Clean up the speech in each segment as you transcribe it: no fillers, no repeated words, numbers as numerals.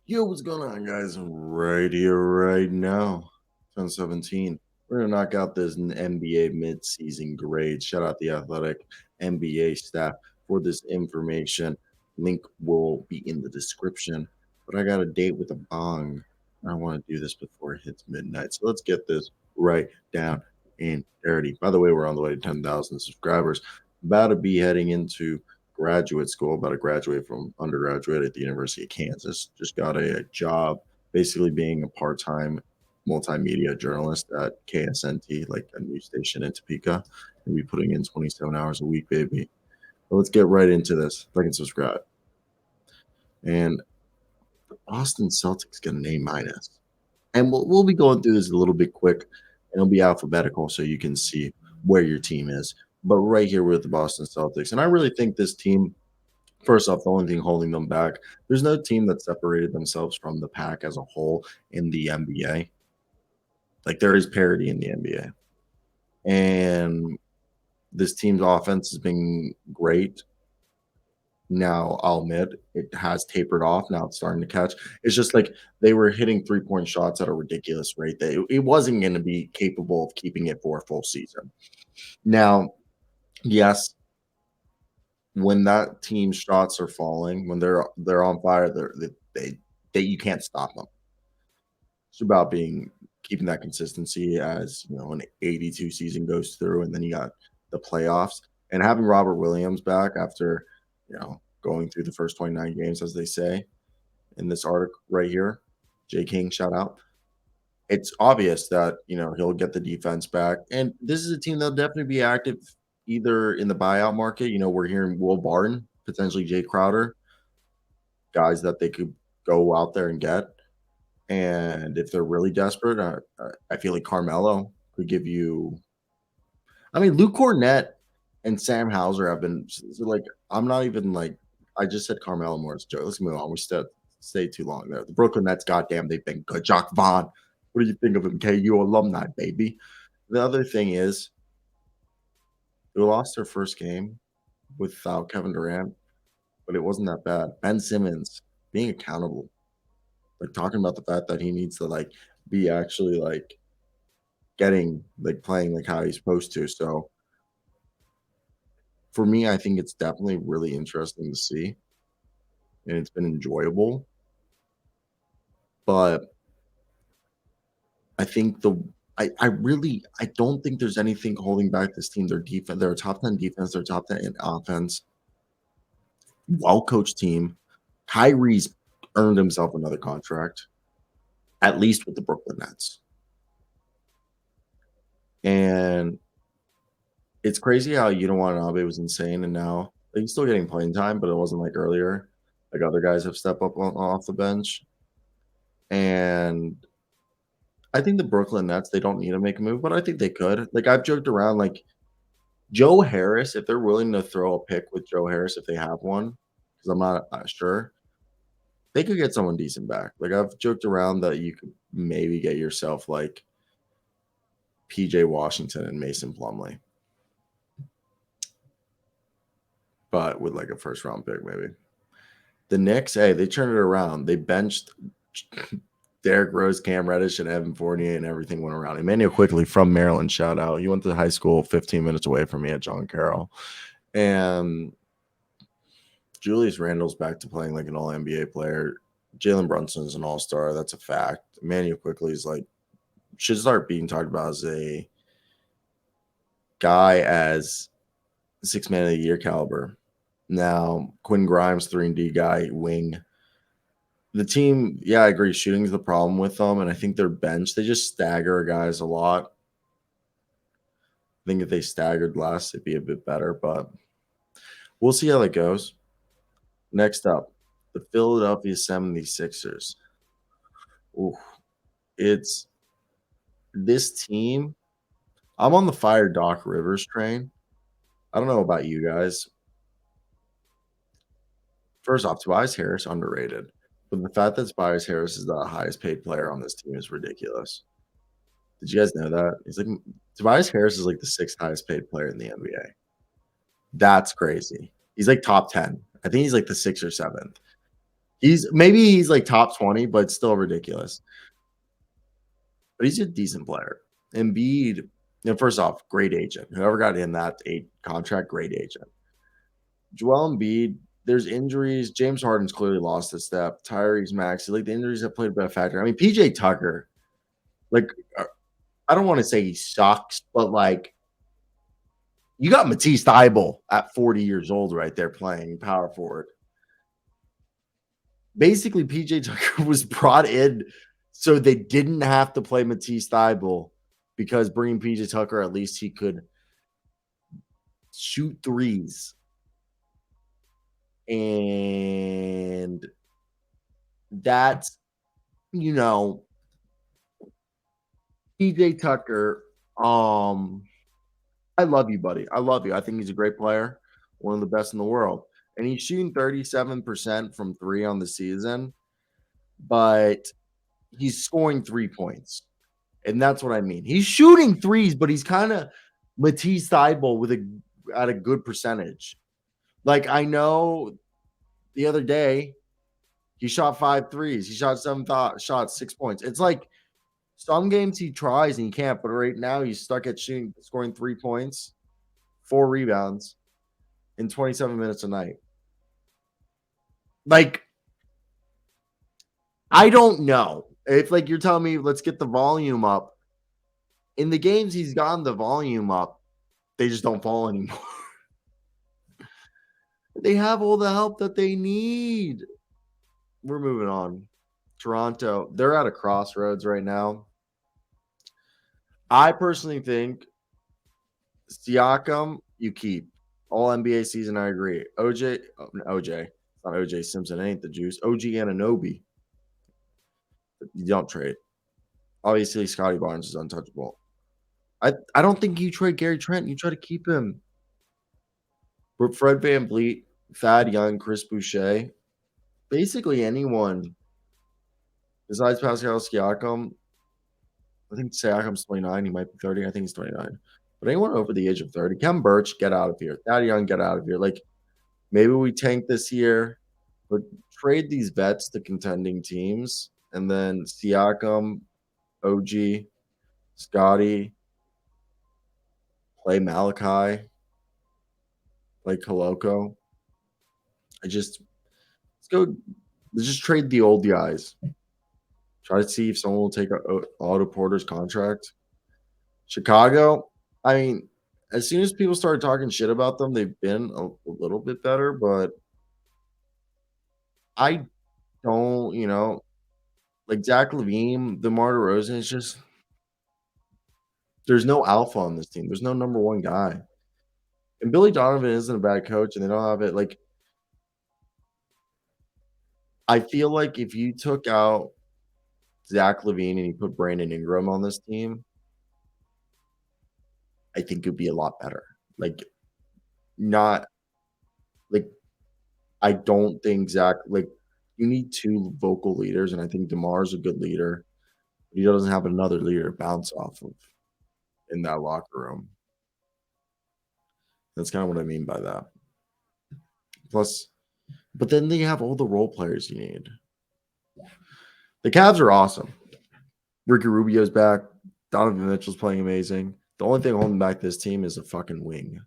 Yo, what's going on, guys? Right here, right now. 10-17. We're gonna knock out this NBA mid-season grade. Shout out the athletic NBA staff for this information. Link will be in the description. But I got a date with a bong. I want to do this before it hits midnight. So let's get this right down and dirty. By the way, we're on the way to 10,000 subscribers. About to be heading into graduate school, about to graduate from undergraduate at the University of Kansas. Just got a job basically being a part-time multimedia journalist at KSNT, like a news station in Topeka. And be putting in 27 hours a week, baby. But let's get right into this. Like and subscribe. And the Boston Celtics get an A minus. And we'll be going through this a little bit quick, and it'll be alphabetical so you can see where your team is. But right here with the Boston Celtics, and I really think this team. First off, the only thing holding them back, there's no team that separated themselves from the pack as a whole in the NBA. Like there is parity in the NBA. And this team's offense has been great. Now, I'll admit it has tapered off. Now it's starting to catch. It's just like they were hitting 3-point shots at a ridiculous rate that it wasn't going to be capable of keeping it for a full season. Now, yes, when that team's shots are falling, when they're on fire, they you can't stop them. It's about being keeping that consistency as an 82 season goes through, and then you got the playoffs and having Robert Williams back after going through the first 29 games, as they say in this article right here. Jay King, shout out. It's obvious that he'll get the defense back, and this is a team that'll definitely be active either in the buyout market. We're hearing Will Barton, potentially Jay Crowder, guys that they could go out there and get. And if they're really desperate, I feel like Carmelo could give you. I mean, Luke Cornett and Sam Hauser have been like. I'm not even like. I just said Carmelo more as a joke. Let's move on. We stay too long there. The Brooklyn Nets, goddamn, they've been good. Jacques Vaughn, what do you think of him? KU alumni, baby. The other thing is, they lost their first game without Kevin Durant, but it wasn't that bad. Ben Simmons being accountable, like talking about the fact that he needs to be actually getting playing how he's supposed to. So for me, I think it's definitely really interesting to see, and it's been enjoyable. But I think I don't think there's anything holding back this team. Their defense, they're a top 10 defense, they're top 10 in offense, well coached team. Kyrie's earned himself another contract, at least with the Brooklyn Nets. And it's crazy how Watanabe was insane, and now he's still getting playing time, but it wasn't like earlier. Like other guys have stepped up off the bench, and I think the Brooklyn Nets, they don't need to make a move, but I think they could. Like I've joked around, like Joe Harris, if they're willing to throw a pick with Joe Harris, if they have one, because I'm not sure, they could get someone decent back. Like I've joked around that you could maybe get yourself like PJ Washington and Mason Plumlee, but with like a first round pick, maybe. The Knicks, hey, they turned it around. They benched Derrick Rose, Cam Reddish, and Evan Fournier, and everything went around. Emmanuel Quickly from Maryland, shout out. He went to high school 15 minutes away from me at John Carroll. And Julius Randle's back to playing like an all NBA player. Jalen Brunson's an all-star. That's a fact. Emmanuel Quickly is should start being talked about as a guy as 6 man of the year caliber. Now, Quinn Grimes, 3-and-D guy, wing. The team, yeah, I agree. Shooting is the problem with them, and I think their bench, they just stagger guys a lot. I think if they staggered less, it'd be a bit better, but we'll see how that goes. Next up, the Philadelphia 76ers. Ooh, it's this team. I'm on the fire Doc Rivers train. I don't know about you guys. First off, Tobias Harris, underrated. But the fact that Tobias Harris is the highest paid player on this team is ridiculous. Did you guys know that? Tobias Harris is like the 6th highest paid player in the NBA. That's crazy. He's like top 10. I think he's like the 6th or 7th. Maybe he's like top 20, but still ridiculous. But he's a decent player. Embiid, first off, great agent. Whoever got in that contract, great agent. Joel Embiid, there's injuries. James Harden's clearly lost a step. Tyrese Maxey, like the injuries have played a bit factor. I mean, PJ Tucker, like I don't want to say he sucks, but like you got Matisse Thybulle at 40 years old right there playing power forward. Basically, PJ Tucker was brought in so they didn't have to play Matisse Thybulle because bringing PJ Tucker, at least he could shoot threes. And that's, you know, PJ Tucker. I love you, buddy. I love you. I think he's a great player, one of the best in the world. And he's shooting 37% from three on the season, but he's scoring 3 points. And that's what I mean. He's shooting threes, but he's kind of Matisse Thybulle at a good percentage. Like I know the other day he shot 5 threes. He shot 7 shots, 6 points. It's like some games he tries and he can't, but right now he's stuck at scoring 3 points, 4 rebounds in 27 minutes a night. Like, I don't know. If like you're telling me let's get the volume up. In the games he's gotten the volume up, they just don't fall anymore. They have all the help that they need. We're moving on. Toronto, they're at a crossroads right now. I personally think Siakam, you keep. All NBA season, I agree. OJ, it's not OJ Simpson, it ain't the juice. OG Anunoby, you don't trade. Obviously, Scotty Barnes is untouchable. I don't think you trade Gary Trent. You try to keep him. Fred VanVleet, Thad Young, Chris Boucher, basically anyone besides Pascal Siakam. I think Siakam's 29. He might be 30. I think he's 29. But anyone over the age of 30, Kem Birch, get out of here. Thad Young, get out of here. Like, maybe we tank this year, but trade these vets to contending teams. And then Siakam, OG, Scotty, play Malachi, play Koloko. Let's just trade the old guys. Try to see if someone will take Otto Porter's contract. Chicago, I mean, as soon as people started talking shit about them, they've been a little bit better, but I don't, like Zach LaVine, DeMar DeRozan, it's just there's no alpha on this team. There's no number one guy. And Billy Donovan isn't a bad coach, and they don't have it. Like, I feel like if you took out Zach LaVine and you put Brandon Ingram on this team, I think it'd be a lot better. Like, not like I don't think you need two vocal leaders, and I think DeMar's a good leader. But he doesn't have another leader to bounce off of in that locker room. That's kind of what I mean by that. Plus, but then they have all the role players you need. The Cavs are awesome. Ricky Rubio's back. Donovan Mitchell's playing amazing. The only thing holding back this team is a fucking wing.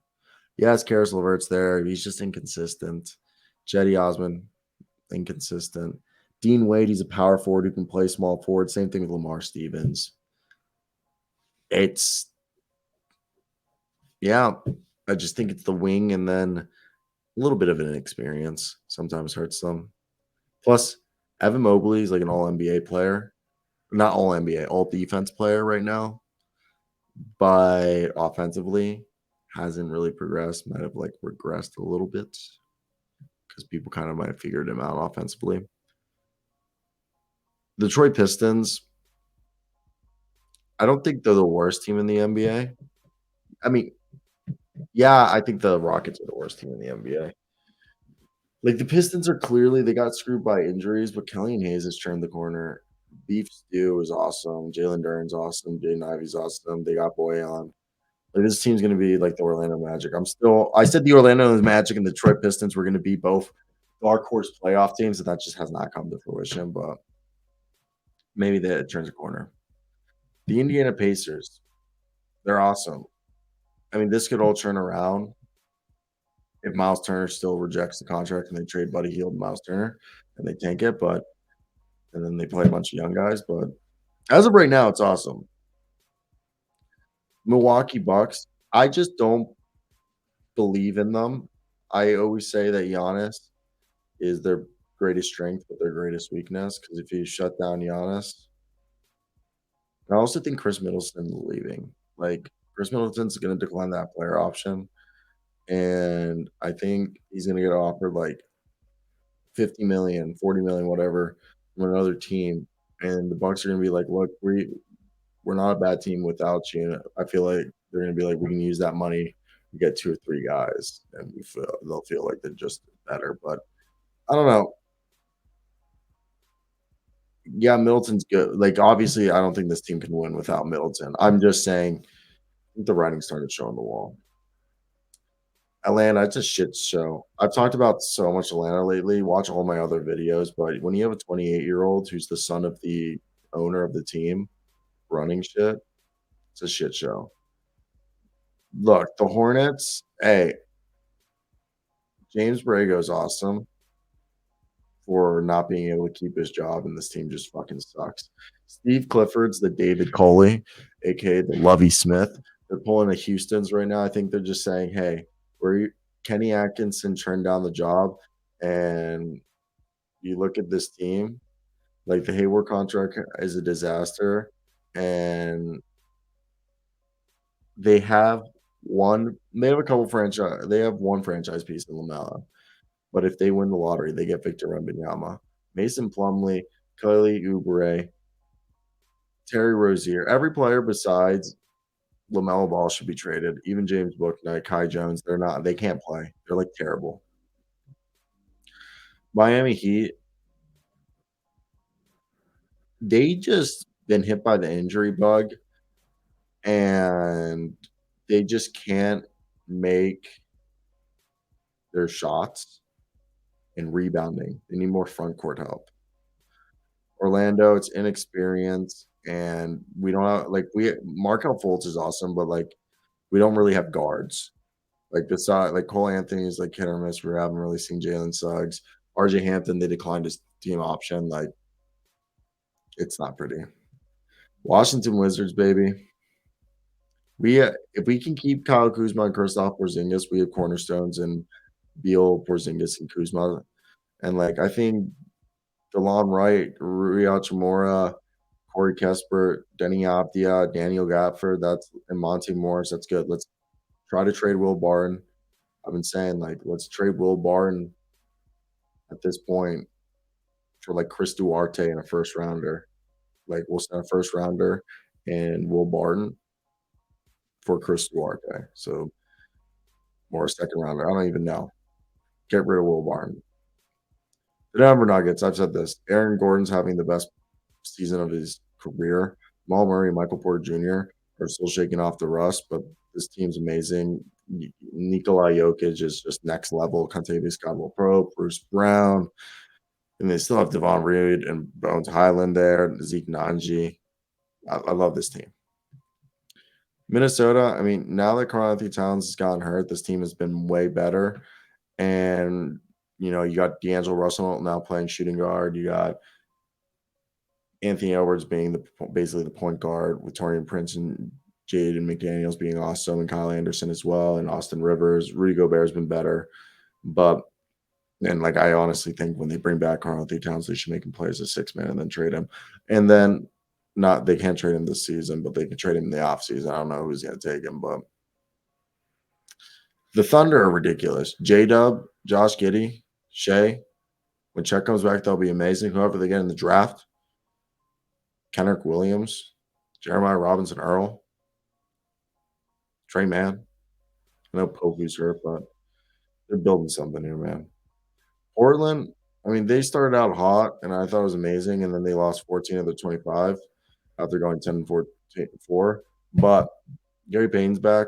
Yes, Karis LeVert's there. He's just inconsistent. Jetty Osman, inconsistent. Dean Wade, he's a power forward who can play small forward. Same thing with Lamar Stevens. I just think it's the wing and then a little bit of an inexperience sometimes hurts them. Plus, Evan Mobley is like an all-NBA player. Not all-NBA, all-defense player right now. But offensively, hasn't really progressed. Might have like regressed a little bit because people kind of might have figured him out offensively. The Detroit Pistons, I don't think they're the worst team in the NBA. I mean, yeah, I think the Rockets are the worst team in the NBA. Like the Pistons are clearly they got screwed by injuries, but Killian Hayes has turned the corner. Beef Stew is awesome. Jalen Duren's awesome. Jaden Ivey's awesome. They got Boyan. Like this team's going to be like the Orlando Magic. I said the Orlando Magic and the Detroit Pistons were going to be both dark horse playoff teams, and that just has not come to fruition, but maybe that it turns a corner. The Indiana Pacers, they're awesome. I mean, this could all turn around if Miles Turner still rejects the contract and they trade Buddy Hield and Miles Turner and they tank it, but and then they play a bunch of young guys. But as of right now, it's awesome. Milwaukee Bucks, I just don't believe in them. I always say that Giannis is their greatest strength, but their greatest weakness. Because if you shut down Giannis, I also think Chris Middleton's leaving. Like Chris Middleton's going to decline that player option, and I think he's going to get offered like 50 million, 40 million, whatever, from another team. And the Bucks are going to be like, look, we're not a bad team without you. And I feel like they're going to be like, we can use that money to get 2 or 3 guys, and they'll feel like they're just better. But I don't know. Yeah, Middleton's good. Like, obviously, I don't think this team can win without Middleton. I'm just saying the writing started showing the wall. Atlanta, it's a shit show. I've talked about so much Atlanta lately. Watch all my other videos, but when you have a 28-year-old who's the son of the owner of the team running shit, it's a shit show. Look, the Hornets, hey, James Borrego's awesome for not being able to keep his job, and this team just fucking sucks. Steve Clifford's the David Coley, aka the Lovey Smith. They're pulling the Houston's right now. I think they're just saying, hey, we're Kenny Atkinson turned down the job, and you look at this team, like the Hayward contract is a disaster, and they have they have a couple franchise, they have one franchise piece in Lamella. But if they win the lottery, they get Victor Wembanyama, Mason Plumlee, Kelly Oubre, Terry Rozier. Every player besides LaMelo Ball should be traded. Even James Bouknight, Kai Jones, they're not. They can't play. They're like terrible. Miami Heat, they just been hit by the injury bug, and they just can't make their shots and rebounding. They need more front court help. Orlando, it's inexperience, and we don't have like we Markel Fultz is awesome, but like we don't really have guards. Like beside like Cole Anthony's like hit or miss. We haven't really seen Jalen Suggs. RJ Hampton, they declined his team option. Like it's not pretty. Washington Wizards, baby. We if we can keep Kyle Kuzma and Kristaps Porzingis, we have cornerstones and Beal, Porzingis, and Kuzma. And like I think DeLon Wright, Rui Hachimura, Corey Kesper, Denny Aptia, Daniel Gatford, that's and Monty Morris. That's good. Let's try to trade Will Barton. I've been saying like let's trade Will Barton at this point for like Chris Duarte and a first rounder. Like we'll send a first rounder and Will Barton for Chris Duarte. So or a second rounder. I don't even know. Get rid of Will Barton. The Denver Nuggets, I've said this. Aaron Gordon's having the best season of his career. Jamal Murray and Michael Porter Jr. are still shaking off the rust, but this team's amazing. Nikola Jokic is just next level. Contavious Scott Pro, Bruce Brown, and they still have Devon Reed and Bones Highland there, Zeke Nanji. I love this team. Minnesota, I mean, now that Karl-Anthony Towns has gotten hurt, this team has been way better. And, you know, you got D'Angelo Russell now playing shooting guard. You got Anthony Edwards being basically the point guard with Torian Prince and Jaden McDaniels being awesome, and Kyle Anderson as well, and Austin Rivers. Rudy Gobert's been better. But and like I honestly think when they bring back Karl-Anthony Towns, they should make him play as a 6-man and then trade him. And then not they can't trade him this season, but they can trade him in the offseason. I don't know who's gonna take him, but the Thunder are ridiculous. J-Dub, Josh Giddey, Shea. When Chet comes back, they'll be amazing. Whoever they get in the draft, Kenrick Williams, Jeremiah Robinson Earl, Trey Mann. I know Poku's hurt, but they're building something here, man. Portland, I mean, they started out hot, and I thought it was amazing, and then they lost 14 of their 25 after going 10 and 4. But Gary Payne's back.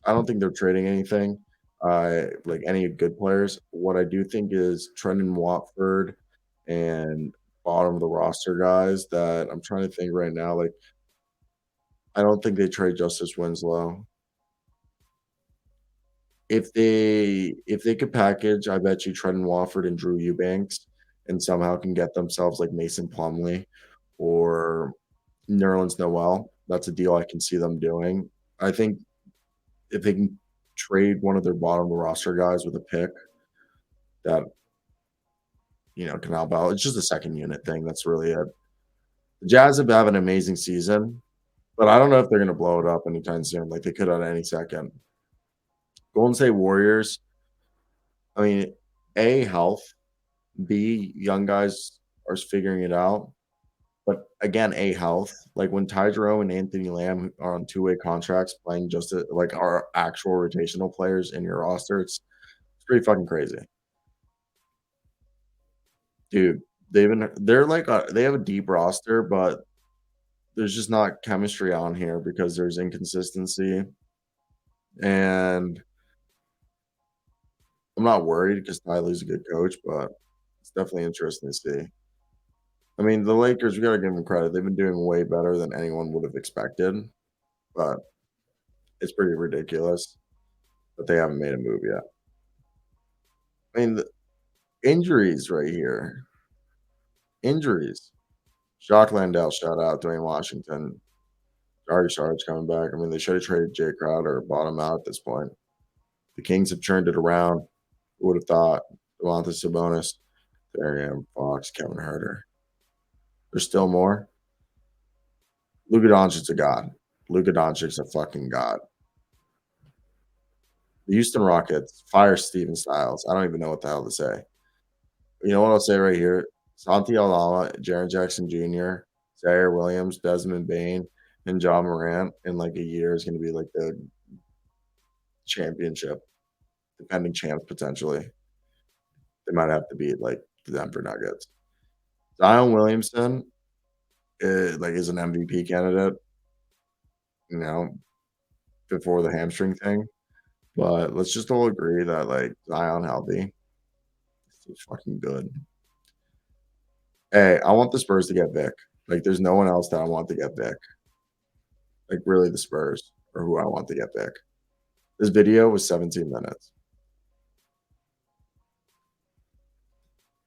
I don't think they're trading anything. like any good players. What I do think is Trendon Watford and bottom of the roster guys that I'm trying to think right now. Like, I don't think they trade Justice Winslow. If they could package, I bet you Trendon Watford and Drew Eubanks and somehow can get themselves like Mason Plumlee or Nerlens Noel. That's a deal I can see them doing. I think if they can trade one of their bottom of the roster guys with a pick that can help out. It's just a second unit thing. That's really it. The Jazz have an amazing season, but I don't know if they're going to blow it up anytime soon. Like they could at any second. Golden State Warriors. I mean, A, health. B, young guys are figuring it out. But again, A, health. Like when Ty Jerome and Anthony Lamb are on two-way contracts playing like our actual rotational players in your roster, it's pretty fucking crazy. Dude, they have a deep roster, but there's just not chemistry on here because there's inconsistency. And I'm not worried because Tyler's a good coach, but it's definitely interesting to see. I mean, the Lakers, we got to give them credit. They've been doing way better than anyone would have expected, but it's pretty ridiculous that they haven't made a move yet. I mean, the injuries right here. Injuries. Jacques Landale, shout out. Dwayne Washington. Jari Sarge coming back. I mean, they should have traded Jay Crowder or bought him out at this point. The Kings have turned it around. Who would have thought? Domantas Sabonis, Darian Fox, Kevin Huerter. There's still more. Luka Doncic's a god. Luka Doncic's a fucking god. The Houston Rockets fire Steven Styles. I don't even know what the hell to say. You know what I'll say right here? Santi Aldama, Jaren Jackson Jr., Zaire Williams, Desmond Bain, and John Morant in like a year is going to be like the championship, defending champs potentially. They might have to beat like the Denver Nuggets. Zion Williamson is an MVP candidate, you know, before the hamstring thing. But let's just all agree that like Zion healthy, he's fucking good. Hey, I want the Spurs to get Vic. Like, there's no one else that I want to get Vic. Like, really, the Spurs are who I want to get Vic. This video was 17 minutes.